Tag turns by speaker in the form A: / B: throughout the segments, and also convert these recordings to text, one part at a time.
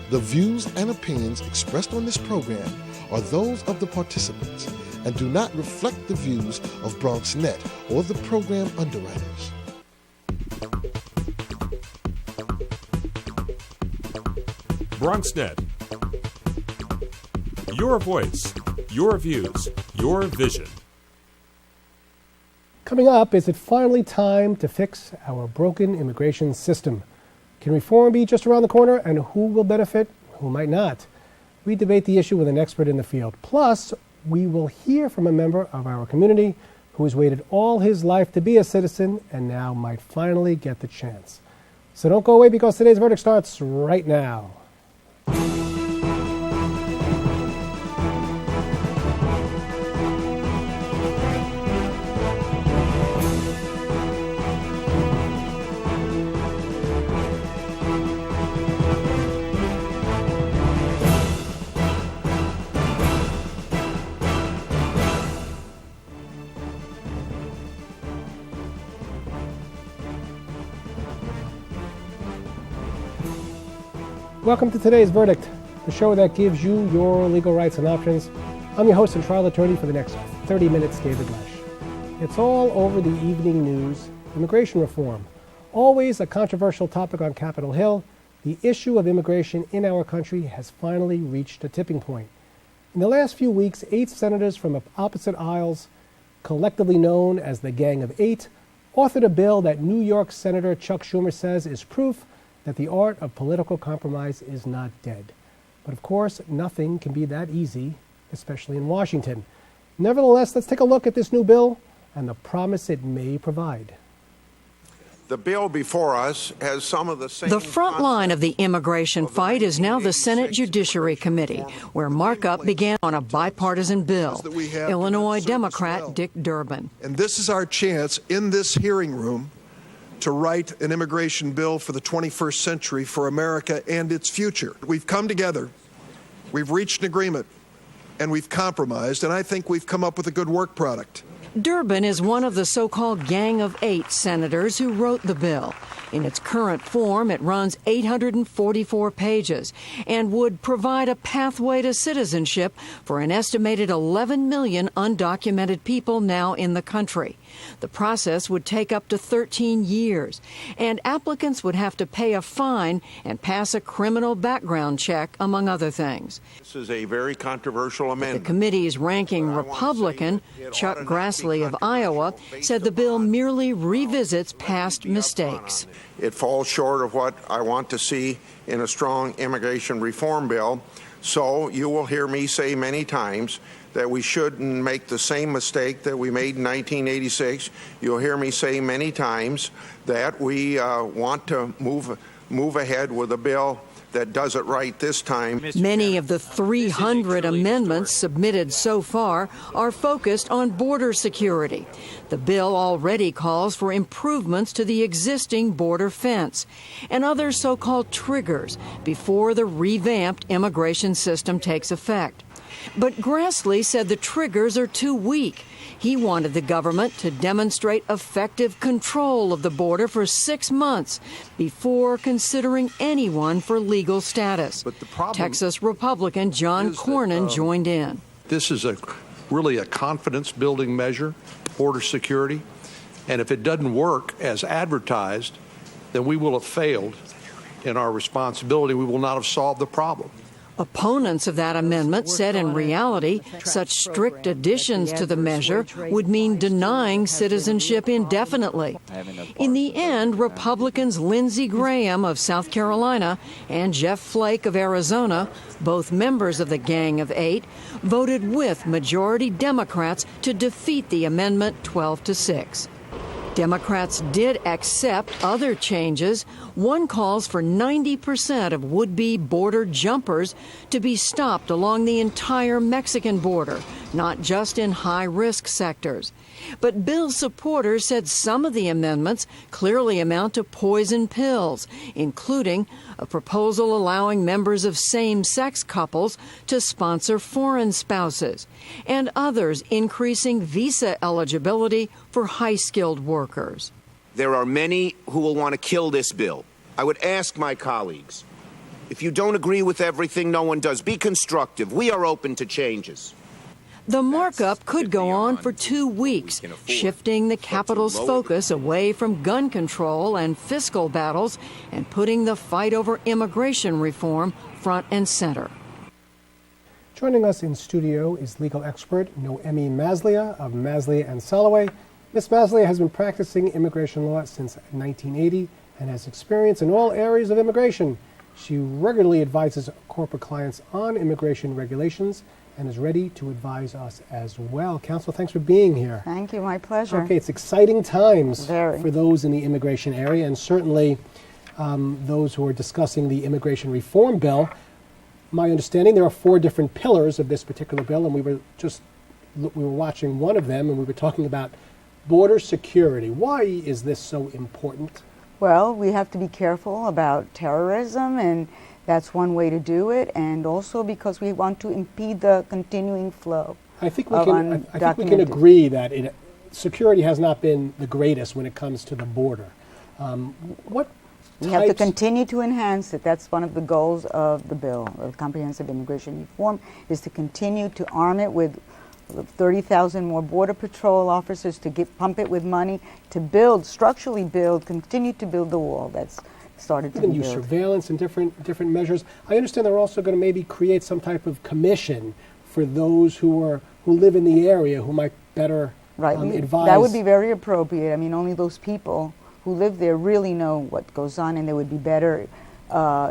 A: The views and opinions expressed on this program are those of the participants and do not reflect the views of BronxNet or the program underwriters.
B: BronxNet. Your voice, your views, your vision.
C: Coming up, is it finally time to fix our broken immigration system? Can reform be just around the corner, and who will benefit, who might not? We debate the issue with an expert in the field. Plus, we will hear from a member of our community who has waited all his life to be a citizen and now might finally get the chance. So don't go away, because today's verdict starts right now. Welcome to today's verdict, the show that gives you your legal rights and options. I'm your host and trial attorney for the next 30 minutes, David Lesh. It's all over the evening news. Immigration reform, always a controversial topic on Capitol Hill. The issue of immigration in our country has finally reached a tipping point. In the last few weeks, 8 senators from opposite aisles, collectively known as the Gang of Eight, authored a bill that New York Senator Chuck Schumer says is proof that the art of political compromise is not dead. But of course, nothing can be that easy, especially in Washington. Nevertheless, let's take a look at this new bill and the promise it may provide.
D: The bill before us has some of the same...
E: The front line of the immigration fight is now the Senate Judiciary Committee, where markup began on a bipartisan bill. Illinois Democrat Dick Durbin.
F: And this is our chance in this hearing room to write an immigration bill for the 21st century for America and its future. We've come together, we've reached an agreement, and we've compromised, and I think we've come up with a good work product.
E: Durbin is one of the so-called Gang of Eight senators who wrote the bill. In its current form, it runs 844 pages and would provide a pathway to citizenship for an estimated 11 million undocumented people now in the country. The process would take up to 13 years, and applicants would have to pay a fine and pass a criminal background check, among other things.
D: This is a very controversial amendment.
E: The committee's ranking Republican, Chuck Grassley of Iowa, said the bill merely revisits past mistakes.
D: It falls short of what I want to see in a strong immigration reform bill. So you will hear me say many times that we shouldn't make the same mistake that we made in 1986. You'll hear me say many times that we want to move ahead with a bill that does it right this time.
E: Many of the 300 amendments submitted so far are focused on border security. The bill already calls for improvements to the existing border fence and other so-called triggers before the revamped immigration system takes effect. But Grassley said the triggers are too weak. He wanted the government to demonstrate effective control of the border for 6 months before considering anyone for legal status.
F: But the problem
E: Texas Republican John Cornyn joined in.
G: This is really a confidence-building measure, border security, and if it doesn't work as advertised, then we will have failed in our responsibility. We will not have solved the problem.
E: Opponents of that amendment said in reality, such strict additions to the measure would mean denying citizenship indefinitely. In the end, Republicans Lindsey Graham of South Carolina and Jeff Flake of Arizona, both members of the Gang of Eight, voted with majority Democrats to defeat the amendment 12-6. Democrats did accept other changes. One calls for 90% of would-be border jumpers to be stopped along the entire Mexican border, not just in high-risk sectors. But bill supporters said some of the amendments clearly amount to poison pills, including a proposal allowing members of same-sex couples to sponsor foreign spouses, and others increasing visa eligibility for high-skilled workers.
H: There are many who will want to kill this bill. I would ask my colleagues If you don't agree with everything, no one does. Be constructive. We are open to changes.
E: The markup could go on for 2 weeks, shifting the Capitol's focus away from gun control and fiscal battles and putting the fight over immigration reform front and center.
C: Joining us in studio is legal expert Noemi Maslia of Maslia and Soloway. Ms. Maslia has been practicing immigration law since 1980 and has experience in all areas of immigration. She regularly advises corporate clients on immigration regulations and is ready to advise us as well. Counsel, thanks for being here.
I: Thank you, my pleasure.
C: Okay, it's exciting times
I: Very.
C: for those in the immigration area, and certainly those who are discussing the immigration reform bill. My understanding, there are 4 different pillars of this particular bill, and we were watching one of them, and we were talking about border security. Why is this so important?
I: Well, we have to be careful about terrorism, and that's one way to do it, and also because we want to impede the continuing flow.
C: I think we can agree that security has not been the greatest when it comes to the border.
I: We have to continue to enhance it. That's one of the goals of the bill, of comprehensive immigration reform, is to continue to arm it with 30,000 more Border Patrol officers, to pump it with money, to structurally continue to build the wall that's started to be built.
C: Use surveillance and different measures. I understand they're also going to maybe create some type of commission for those who live in the area who might better advise.
I: That would be very appropriate. I mean, only those people who live there really know what goes on, and they would be better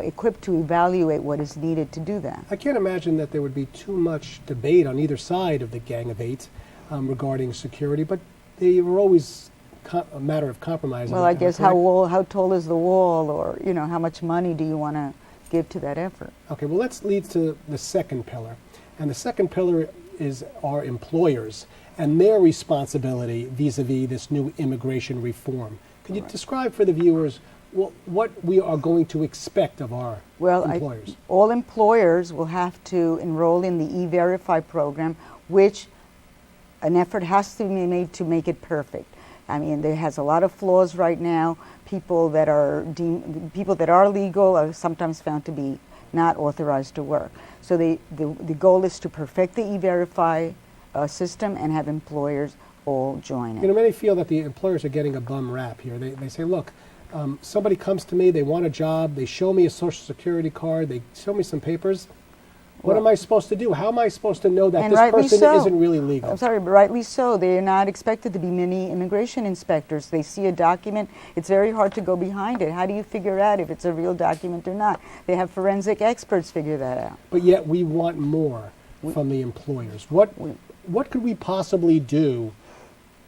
I: equipped to evaluate what is needed to do that.
C: I can't imagine that there would be too much debate on either side of the Gang of Eight regarding security, but they were always a matter of compromise.
I: Well, I guess how tall is the wall, or how much money do you want to give to that effort?
C: Okay, well, let's lead to the second pillar, and the second pillar is our employers and their responsibility vis-a-vis this new immigration reform. Can you describe for the viewers what we are going to expect of our employers?
I: All employers will have to enroll in the E-Verify program, which an effort has to be made to make it perfect. I mean, there has a lot of flaws right now. People that are legal are sometimes found to be not authorized to work. So the goal is to perfect the E-Verify system and have employers all join it.
C: Many feel that the employers are getting a bum rap here. They say, look, somebody comes to me, they want a job, they show me a Social Security card, they show me some papers. What am I supposed to do? How am I supposed to know that this person isn't really legal?
I: I'm sorry, but rightly so. They are not expected to be many immigration inspectors. They see a document, it's very hard to go behind it. How do you figure out if it's a real document or not? They have forensic experts figure that out.
C: But yet we want more from the employers. What could we possibly do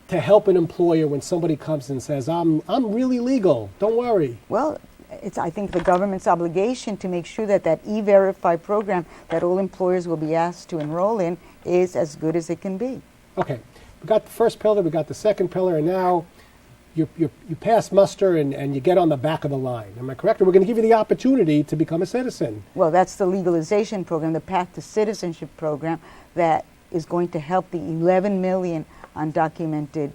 C: to help an employer when somebody comes and says, I'm really legal, don't worry?
I: Well, it's, I think, the government's obligation to make sure that E-Verify program that all employers will be asked to enroll in is as good as it can be.
C: Okay, we got the first pillar, we got the second pillar, and now you pass muster and you get on the back of the line. Am I correct? Or we're going to give you the opportunity to become a citizen.
I: Well, that's the legalization program, the Path to Citizenship program, that is going to help the 11 million undocumented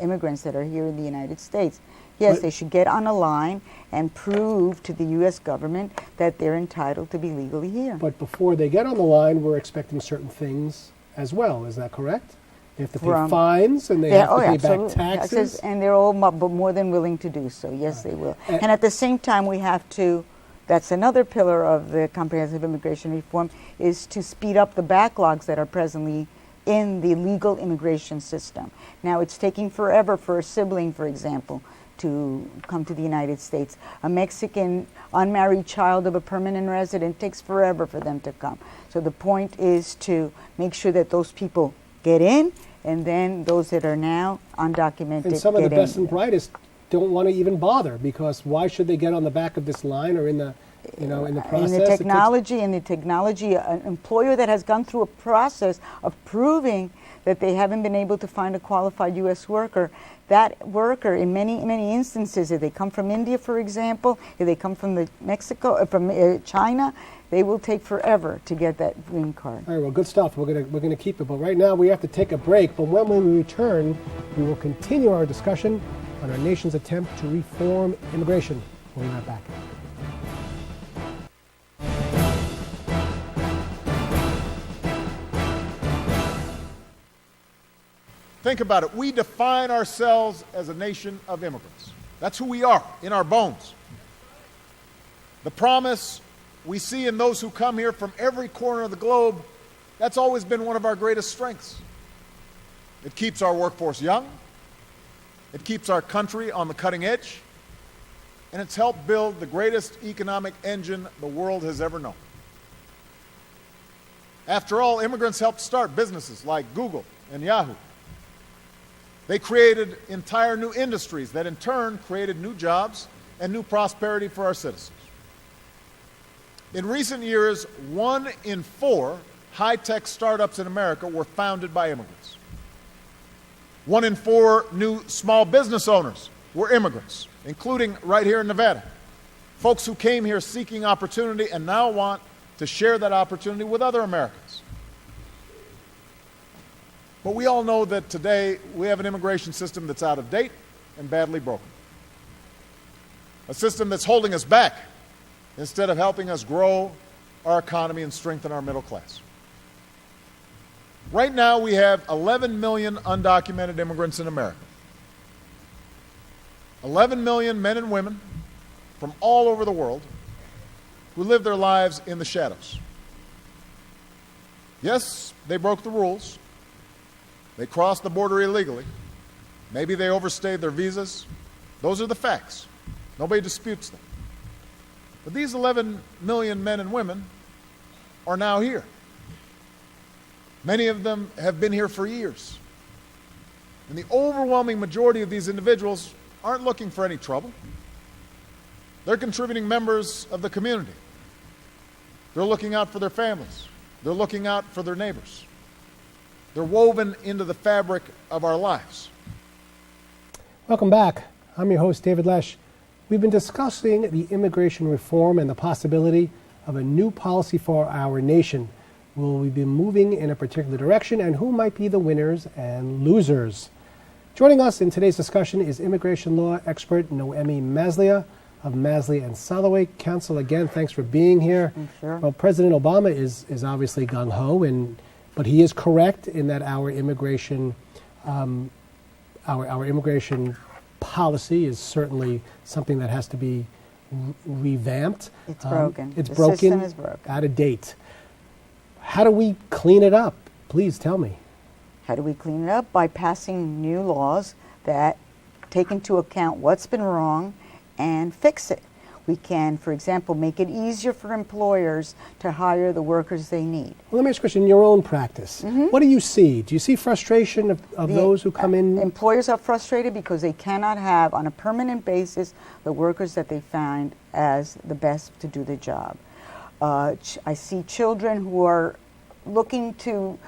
I: immigrants that are here in the United States. Yes, they should get on a line and prove to the U.S. government that they're entitled to be legally here.
C: But before they get on the line, we're expecting certain things as well. Is that correct? They have to pay fines, and they have to pay back taxes.
I: And they're all more than willing to do so. Yes, they will. And at the same time, we have to, that's another pillar of the comprehensive immigration reform, is to speed up the backlogs that are presently in the legal immigration system. Now, it's taking forever for a sibling, for example, to come to the United States. A Mexican unmarried child of a permanent resident takes forever for them to come. So the point is to make sure that those people get in, and then those that are now undocumented
C: and some of the best and brightest don't want to even bother, because why should they get on the back of this line or in the process?
I: In the technology, an employer that has gone through a process of proving that they haven't been able to find a qualified U.S. worker, that worker, in many instances, if they come from India, for example, if they come from China, they will take forever to get that green card.
C: All right, well, good stuff. We're gonna keep it, but right now we have to take a break. But when we return, we will continue our discussion on our nation's attempt to reform immigration. We'll be right back.
J: Think about it. We define ourselves as a nation of immigrants. That's who we are, in our bones. The promise we see in those who come here from every corner of the globe, that's always been one of our greatest strengths. It keeps our workforce young. It keeps our country on the cutting edge. And it's helped build the greatest economic engine the world has ever known. After all, immigrants helped start businesses like Google and Yahoo. They created entire new industries that in turn created new jobs and new prosperity for our citizens. In recent years, 1 in 4 high-tech startups in America were founded by immigrants. 1 in 4 new small business owners were immigrants, including right here in Nevada. Folks who came here seeking opportunity and now want to share that opportunity with other Americans. But we all know that today we have an immigration system that's out of date and badly broken. A system that's holding us back instead of helping us grow our economy and strengthen our middle class. Right now we have 11 million undocumented immigrants in America. 11 million men and women from all over the world who live their lives in the shadows. Yes, they broke the rules. They crossed the border illegally. Maybe they overstayed their visas. Those are the facts. Nobody disputes them. But these 11 million men and women are now here. Many of them have been here for years. And the overwhelming majority of these individuals aren't looking for any trouble. They're contributing members of the community. They're looking out for their families. They're looking out for their neighbors. They're woven into the fabric of our lives.
C: Welcome back. I'm your host, David Lesh. We've been discussing the immigration reform and the possibility of a new policy for our nation. Will we be moving in a particular direction, and who might be the winners and losers? Joining us in today's discussion is immigration law expert Noemi Maslia of Maslia and Soloway. Counsel, again, thanks for being here.
I: Sure.
C: Well, President Obama is obviously gung-ho, but he is correct in that our immigration policy is certainly something that has to be revamped.
I: It's broken.
C: It's
I: the
C: broken.
I: System is broken.
C: Out of date. How do we clean it up? Please tell me.
I: How do we clean it up? By passing new laws that take into account what's been wrong and fix it. We can, for example, make it easier for employers to hire the workers they need.
C: Well, let me ask you a question. In your own practice, what do you see? Do you see frustration of those who come in?
I: Employers are frustrated because they cannot have, on a permanent basis, the workers that they find as the best to do the job. I see children who are looking to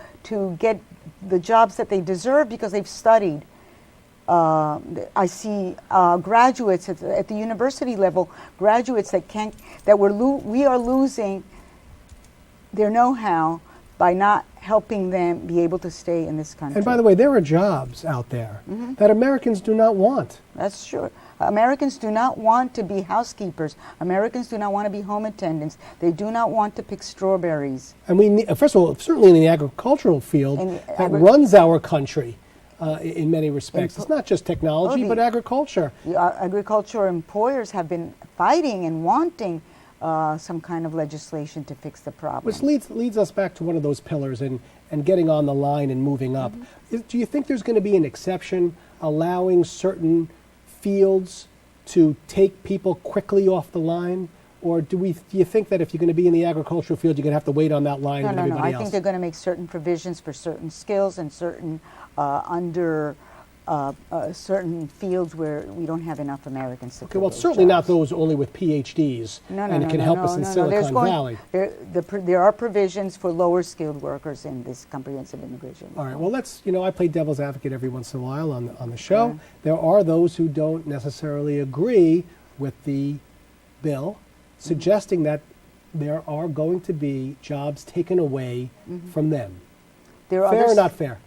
I: get the jobs that they deserve because they've studied. I see graduates at the university level, graduates we are losing their know-how by not helping them be able to stay in this country.
C: And by the way, there are jobs out there that Americans do not want.
I: That's true. Americans do not want to be housekeepers. Americans do not want to be home attendants. They do not want to pick strawberries.
C: And we need, first of all, certainly in the agricultural field that runs our country in many respects. It's not just technology, but agriculture.
I: Agricultural employers have been fighting and wanting some kind of legislation to fix the problem.
C: Which leads us back to one of those pillars and getting on the line and moving up. Do you think there's going to be an exception allowing certain fields to take people quickly off the line? Or do you think that if you're going to be in the agricultural field, you're going to have to wait on that line with everybody else?
I: I think they're going to make certain provisions for certain skills and certain certain fields where we don't have enough Americans to
C: Okay, well, certainly not those only with PhDs, and it can help us in Silicon Valley.
I: There are provisions for lower skilled workers in this comprehensive immigration.
C: All right, well, I play devil's advocate every once in a while on the show. There are those who don't necessarily agree with the bill, suggesting that there are going to be jobs taken away from them. Fair or not fair?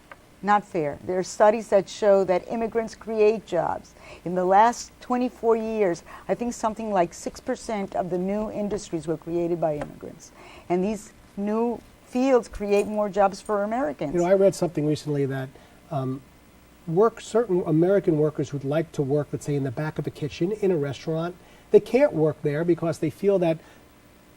I: Not fair. There are studies that show that immigrants create jobs. In the last 24 years, I think something like 6% of the new industries were created by immigrants. And these new fields create more jobs for Americans.
C: I read something recently that certain American workers who'd like to work, let's say, in the back of a kitchen in a restaurant. They can't work there because they feel that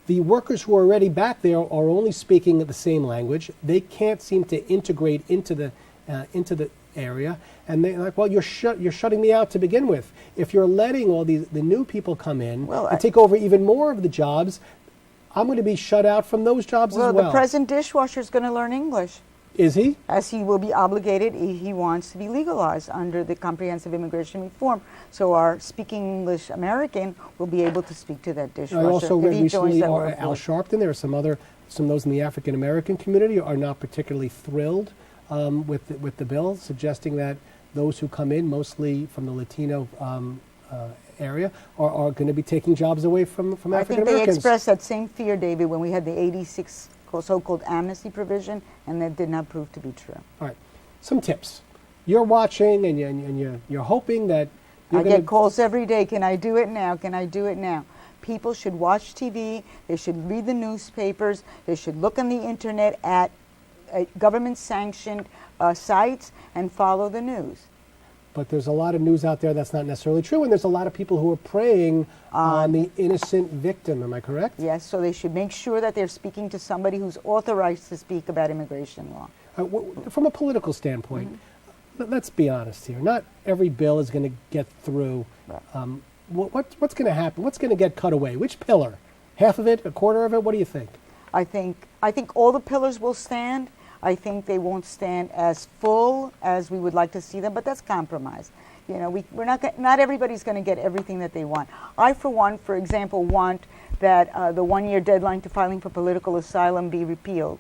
C: the workers who are already back there are only speaking the same language. They can't seem to integrate into the area, and they're like, well, you're shutting me out to begin with. If you're letting all the new people come in and take over even more of the jobs, I'm going to be shut out from those jobs as well.
I: Well, the present dishwasher is going to learn English.
C: Is he?
I: As he will be obligated, he wants to be legalized under the Comprehensive Immigration Reform. So our speaking English American will be able to speak to that dishwasher.
C: I also read recently Al
I: workforce.
C: Sharpton. There are some of those in the African American community are not particularly thrilled with the bill, suggesting that those who come in, mostly from the Latino area, are going to be taking jobs away from African Americans.
I: I think they expressed that same fear, David, when we had the 86 so-called amnesty provision, and that did not prove to be true.
C: All right, some tips. You're watching, and you're hoping that
I: I get calls every day. Can I do it now? Can I do it now? People should watch TV. They should read the newspapers. They should look on the internet at government-sanctioned sites and follow the news.
C: But there's a lot of news out there that's not necessarily true, and there's a lot of people who are preying on the innocent victim. Am I correct?
I: Yes, so they should make sure that they're speaking to somebody who's authorized to speak about immigration law.
C: From a political standpoint, let's be honest here. Not every bill is going to get through. What's going to happen? What's going to get cut away? Which pillar? Half of it? A quarter of it? What do you think?
I: I think all the pillars will stand. I think they won't stand as full as we would like to see them, but that's compromise. You know, we're not everybody's going to get everything that they want. I, for one, for example, want that the one-year deadline to filing for political asylum be repealed.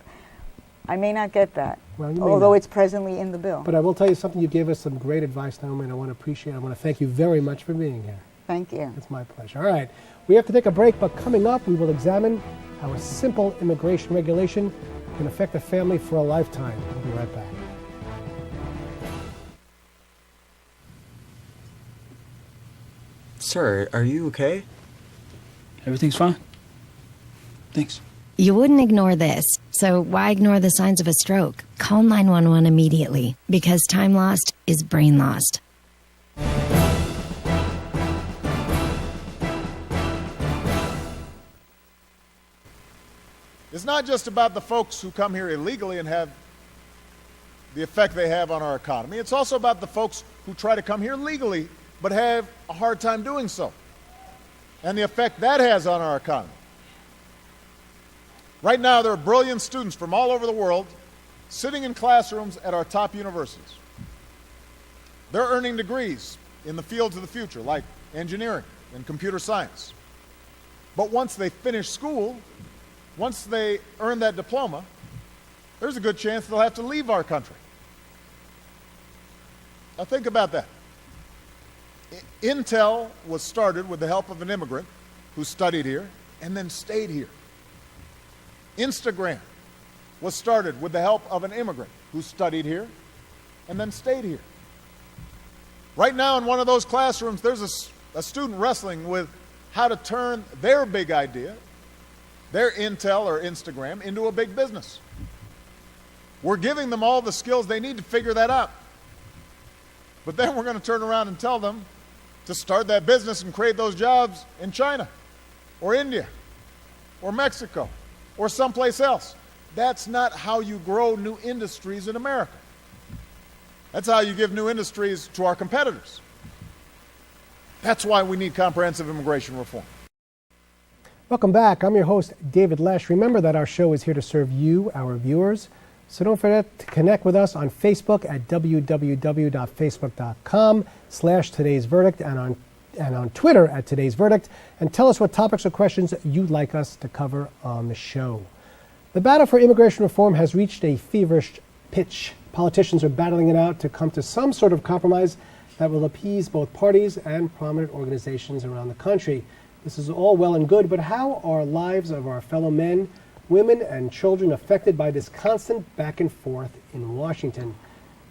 I: I may not get that, although it's presently in the bill.
C: But I will tell you something. You gave us some great advice, Naomi, and I want to thank you very much for being here.
I: Thank you.
C: It's my pleasure. All right, we have to take a break, but coming up, we will examine how a simple immigration regulation can affect a family for a lifetime. We'll be right back.
K: Sir, are you okay?
L: Everything's fine. Thanks.
M: You wouldn't ignore this, so why ignore the signs of a stroke? Call 911 immediately, because time lost is brain lost.
J: It's not just about the folks who come here illegally and have the effect they have on our economy. It's also about the folks who try to come here legally but have a hard time doing so, and the effect that has on our economy. Right now, there are brilliant students from all over the world sitting in classrooms at our top universities. They're earning degrees in the fields of the future, like engineering and computer science. But once they finish school, once they earn that diploma, there's a good chance they'll have to leave our country. Now think about that. Intel was started with the help of an immigrant who studied here and then stayed here. Instagram was started with the help of an immigrant who studied here and then stayed here. Right now in one of those classrooms, there's a student wrestling with how to turn their big idea, their Intel or Instagram, into a big business. We're giving them all the skills they need to figure that out. But then we're going to turn around and tell them to start that business and create those jobs in China or India or Mexico or someplace else. That's not how you grow new industries in America. That's how you give new industries to our competitors. That's why we need comprehensive immigration reform.
C: Welcome back. I'm your host, David Lesh. Remember that our show is here to serve you, our viewers. So don't forget to connect with us on Facebook at www.facebook.com/today'sverdict and on Twitter at Today's Verdict, and tell us what topics or questions you'd like us to cover on the show. The battle for immigration reform has reached a feverish pitch. Politicians are battling it out to come to some sort of compromise that will appease both parties and prominent organizations around the country. This is all well and good, but how are lives of our fellow men, women, and children affected by this constant back and forth in Washington?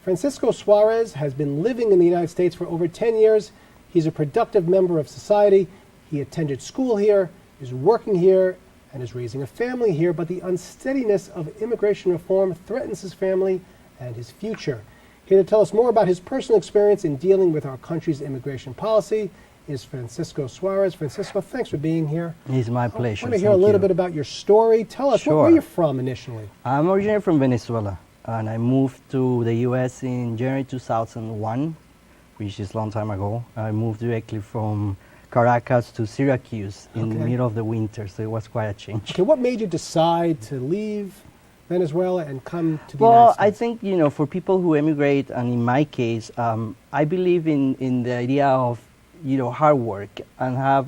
C: Francisco Suarez has been living in the United States for over 10 years. He's a productive member of society. He attended school here, is working here, and is raising a family here, but the unsteadiness of immigration reform threatens his family and his future. Here to tell us more about his personal experience in dealing with our country's immigration policy is Francisco Suarez. Francisco, thanks for being here.
K: It's my pleasure.
C: I want to hear a little bit about your story. Tell us, where are you from initially?
K: I'm originally from Venezuela, and I moved to the U.S. in January 2001, which is a long time ago. I moved directly from Caracas to Syracuse in the middle of the winter, so it was quite a change.
C: Okay, what made you decide to leave Venezuela and come to the United States?
K: I think, for people who emigrate, and in my case, I believe in the idea of, hard work and have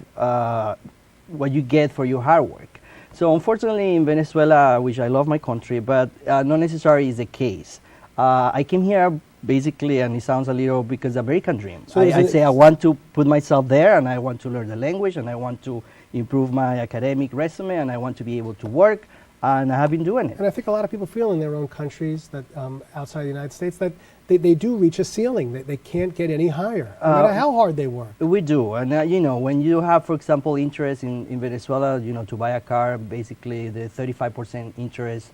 K: what you get for your hard work. So unfortunately in Venezuela, which I love my country, but not necessarily is the case. I came here basically, and it sounds a little because the American dream. So I say I want to put myself there, and I want to learn the language, and I want to improve my academic resume, and I want to be able to work, and I have been doing it.
C: And I think a lot of people feel in their own countries that outside the United States that they do reach a ceiling, that they can't get any higher, no matter how hard they work.
K: We do, and when you have, for example, interest in Venezuela, to buy a car, basically the 35% interest,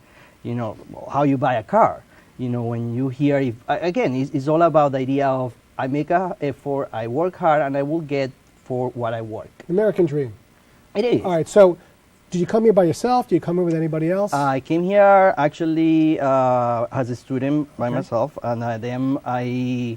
K: how you buy a car. When you hear, again, it's all about the idea of I make an effort, I work hard, and I will get for what I work.
C: American dream.
K: It is.
C: All right, so did you come here by yourself? Did you come here with anybody else?
K: I came here actually as a student by myself, and then I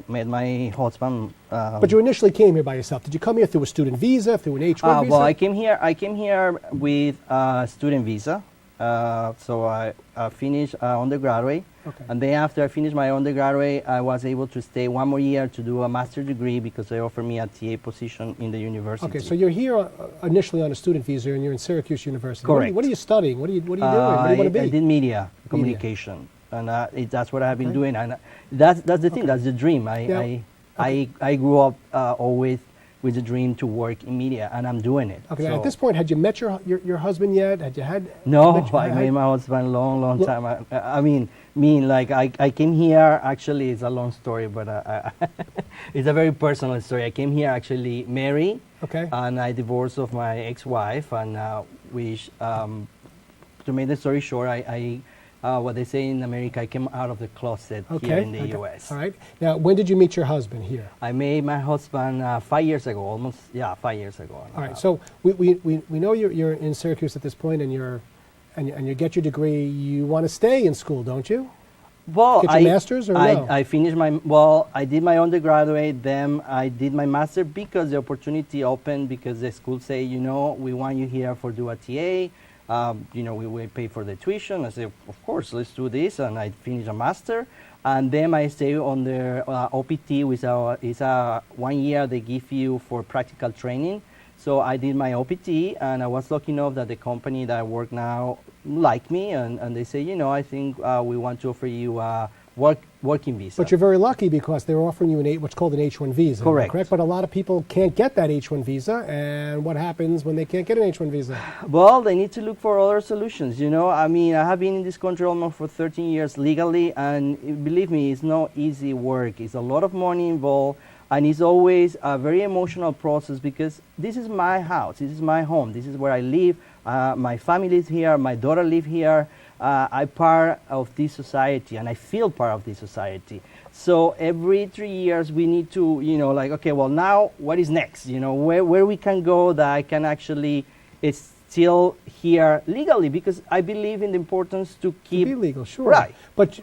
K: met my husband.
C: But you initially came here by yourself. Did you come here through a student visa, through an H-1 visa?
K: Well, I came here with a student visa. So I finished undergraduate, and then after I finished my undergraduate, I was able to stay one more year to do a master's degree because they offered me a TA position in the university.
C: Okay, so you're here initially on a student visa, and you're in Syracuse University.
K: Correct.
C: What are you studying? What are you doing? What do you want to be?
K: I did media communication, and that's what I have been doing, and that's the thing. That's the dream. I grew up always with the dream to work in media, and I'm doing it.
C: Okay,
K: so
C: at this point, had you met your husband yet? Had you had?
K: No, I met my husband a long time. I came here, actually, it's a long story, but it's a very personal story. I came here actually married, and I divorced of my ex-wife, and to make the story short, what they say in America, I came out of the closet here in the U.S.
C: All right. Now, when did you meet your husband here?
K: I met my husband 5 years ago, 5 years ago.
C: All right. So we know you're in Syracuse at this point, and you get your degree. You want to stay in school, don't you?
K: Well,
C: get your master's or no?
K: I finished I did my undergraduate, then I did my master because the opportunity opened because the school say, we want you here for do a TA. We will pay for the tuition. I said, of course, let's do this. And I finished a master. And then I stay on the OPT, which is a 1 year they give you for practical training. So I did my OPT, and I was lucky enough that the company that I work now liked me, and they say, I think we want to offer you a working visa.
C: But you're very lucky because they're offering you what's called an H-1 visa. Correct. But a lot of people can't get that H-1 visa, and what happens when they can't get an H-1 visa?
K: Well, they need to look for other solutions, I have been in this country almost for 13 years legally, and believe me, it's no easy work. It's a lot of money involved, and it's always a very emotional process because this is my house, this is my home, this is where I live, my family is here, my daughter lives here. I'm part of this society, and I feel part of this society. So every 3 years we need to, now what is next? Where we can go that I can actually still here legally, because I believe in the importance to keep
C: be legal, sure.
K: Right.
C: But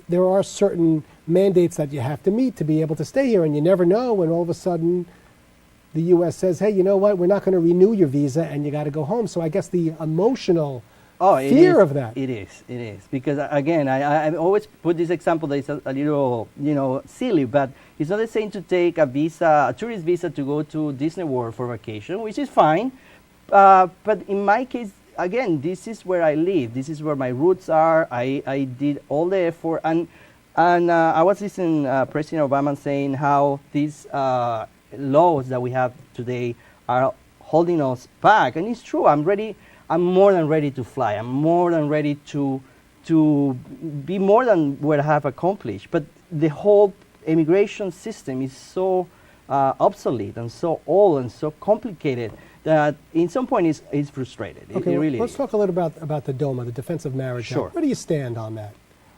C: there are certain mandates that you have to meet to be able to stay here, and you never know when all of a sudden the U.S. says, hey, you know what? We're not going to renew your visa, and you got to go home. So I guess the emotional fear of that.
K: It is. Because, again, I always put this example that is a little, silly, but it's not the same to take a tourist visa to go to Disney World for vacation, which is fine. But in my case, again, this is where I live. This is where my roots are. I did all the effort. And I was listening President Obama saying how these laws that we have today are holding us back. And it's true. I'm more than ready to fly. I'm more than ready to be more than what I have accomplished. But the whole immigration system is so obsolete and so old and so complicated that in some point is frustrated.
C: Okay,
K: it really
C: let's talk a little about the DOMA, the Defense of Marriage Act.
K: Sure.
C: Where do you stand on that?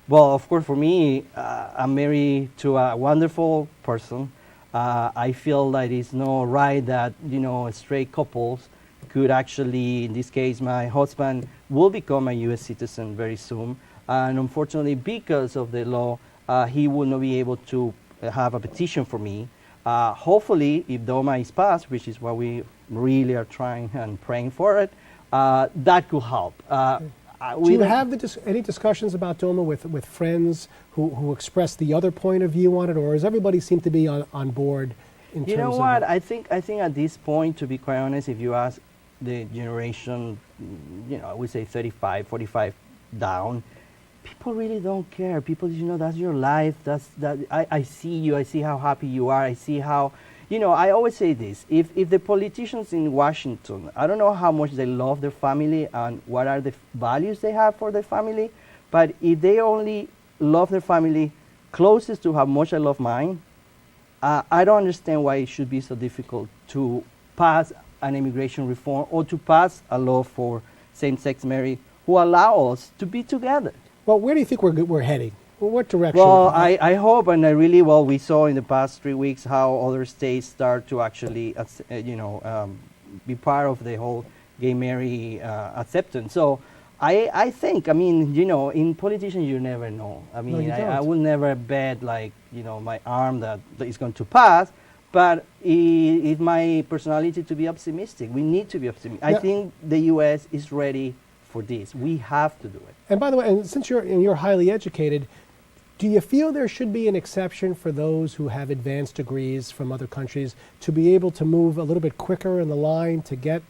K: Well, of course, for me, I'm married to a wonderful person. I feel that it's not right that, straight couples could actually, in this case, my husband will become a U.S. citizen very soon. And unfortunately, because of the law, he will not be able to have a petition for me. Hopefully, if DOMA is passed, which is what we really are trying and praying for it, that could help.
C: Do you have any discussions about DOMA with friends who express the other point of view on it, or does everybody seem to be on board in terms of...
K: You know what? I think at this point, to be quite honest, if you ask the generation, I would say 35, 45 down, people really don't care. People, that's your life. I see you. I see how happy you are. I see how... I always say this, if the politicians in Washington, I don't know how much they love their family and what are the values they have for their family, but if they only love their family closest to how much I love mine, I don't understand why it should be so difficult to pass an immigration reform or to pass a law for same-sex marriage who allow us to be together.
C: Well, where do you think we're heading? Well, what direction?
K: Well, I hope, and we saw in the past 3 weeks how other states start to actually, be part of the whole gay marriage acceptance. So I think, in politicians you never know. I will never bet my arm that it's going to pass, but it's my personality to be optimistic. We need to be optimistic. I think the U.S. is ready for this. We have to do it.
C: And by the way, and since you're highly educated, do you feel there should be an exception for those who have advanced degrees from other countries to be able to move a little bit quicker in the line to get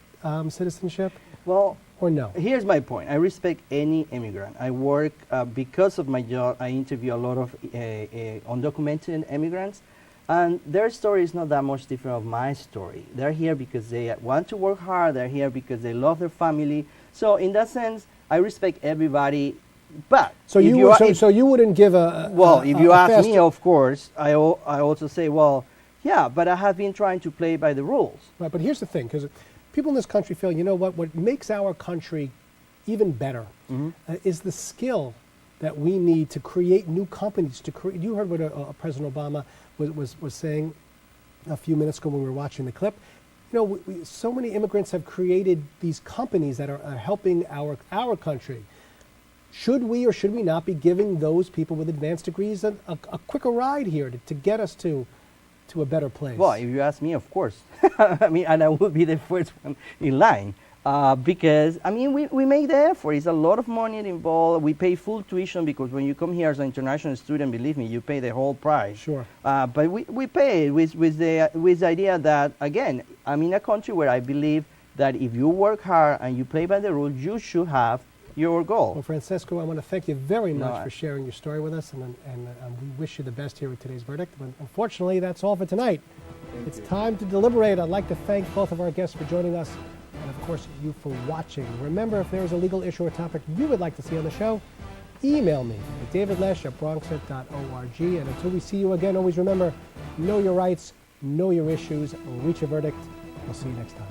C: citizenship?
K: Well,
C: or no?
K: Here's my point. I respect any immigrant. I work, because of my job, I interview a lot of undocumented immigrants, and their story is not that much different of my story. They're here because they want to work hard. They're here because they love their family. So in that sense, I respect everybody. But
C: so you wouldn't give
K: if you ask me, of course, I also say, well, yeah, but I have been trying to play by the rules.
C: Right, but here's the thing, because people in this country feel, what makes our country even better is the skill that we need to create new companies. You heard what President Obama was saying a few minutes ago when we were watching the clip. So many immigrants have created these companies that are helping our country. Should we or should we not be giving those people with advanced degrees a quicker ride here to get us to a better place?
K: Well, if you ask me, of course. And I will be the first one in line. Because, we make the effort. It's a lot of money involved. We pay full tuition because when you come here as an international student, believe me, you pay the whole price.
C: Sure.
K: But we pay it with the idea that, again, I'm in a country where I believe that if you work hard and you play by the rules, you should have your goal.
C: Well, Francesco, I want to thank you very much for sharing your story with us, and we wish you the best here with today's verdict. But unfortunately, that's all for tonight. It's time to deliberate. I'd like to thank both of our guests for joining us, and of course, you for watching. Remember, if there's a legal issue or topic you would like to see on the show, email me at davidlesh@bronxnet.org. And until we see you again, always remember, know your rights, know your issues, reach a verdict. We'll see you next time.